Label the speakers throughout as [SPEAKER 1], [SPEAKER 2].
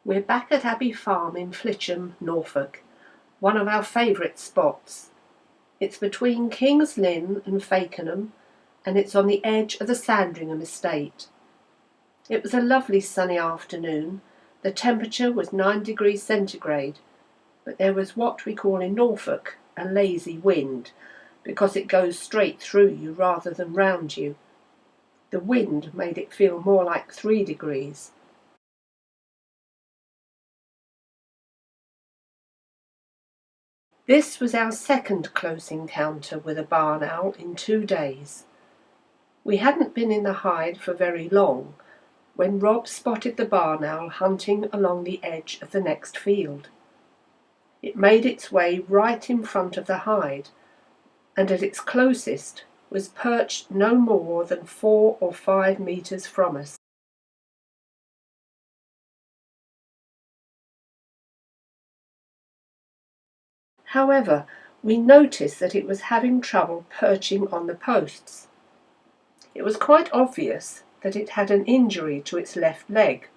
[SPEAKER 1] We're back at Abbey Farm in Flitcham, Norfolk, one of our favourite spots. It's between King's Lynn and Fakenham, and it's on the edge of the Sandringham estate. It was a lovely sunny afternoon. The temperature was 9 degrees centigrade, but there was what we call in Norfolk a lazy wind, because it goes straight through you rather than round you. The wind made it feel more like 3 degrees. This was our second close encounter with a barn owl in 2 days. We hadn't been in the hide for very long when Rob spotted the barn owl hunting along the edge of the next field. It made its way right in front of the hide, and at its closest was perched no more than 4 or 5 metres from us. However, we noticed that it was having trouble perching on the posts. It was quite obvious that it had an injury to its left leg,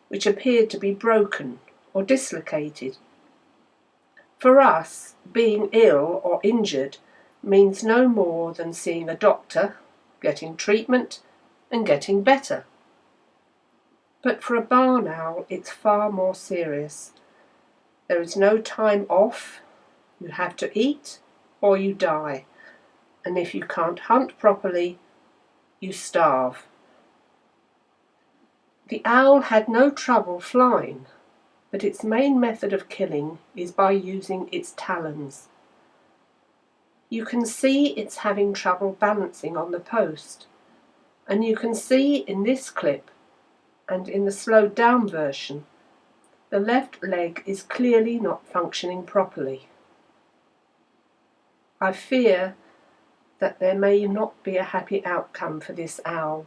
[SPEAKER 1] which appeared to be broken or dislocated. For us, being ill or injured means no more than seeing a doctor, getting treatment, and getting better. But for a barn owl, it's far more serious. There is no time off. You have to eat or you die, and if you can't hunt properly, you starve. The owl had no trouble flying, but its main method of killing is by using its talons. You can see it's having trouble balancing on the post, and you can see in this clip and in the slowed down version, the left leg is clearly not functioning properly. I fear that there may not be a happy outcome for this owl.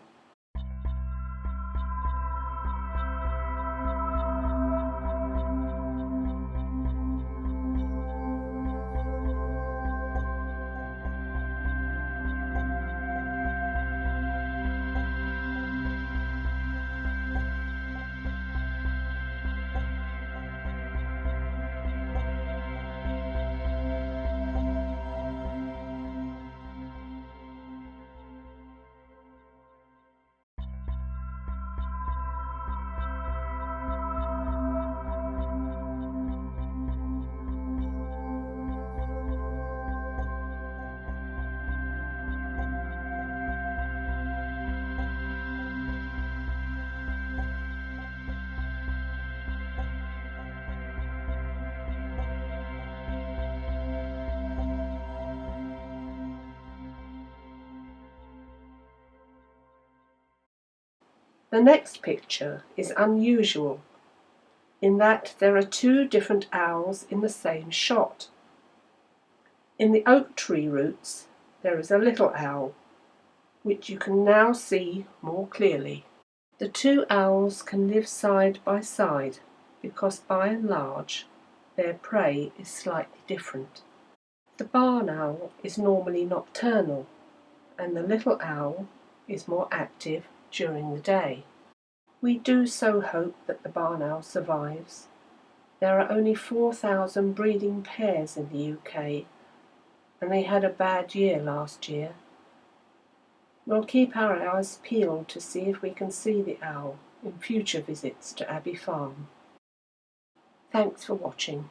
[SPEAKER 1] The next picture is unusual in that there are 2 different owls in the same shot. In the oak tree roots there is a little owl, which you can now see more clearly. The 2 owls can live side by side because by and large their prey is slightly different. The barn owl is normally nocturnal, and the little owl is more active during the day. We do so hope that the barn owl survives. There are only 4,000 breeding pairs in the UK, and they had a bad year last year. We'll keep our eyes peeled to see if we can see the owl in future visits to Abbey Farm. Thanks for watching.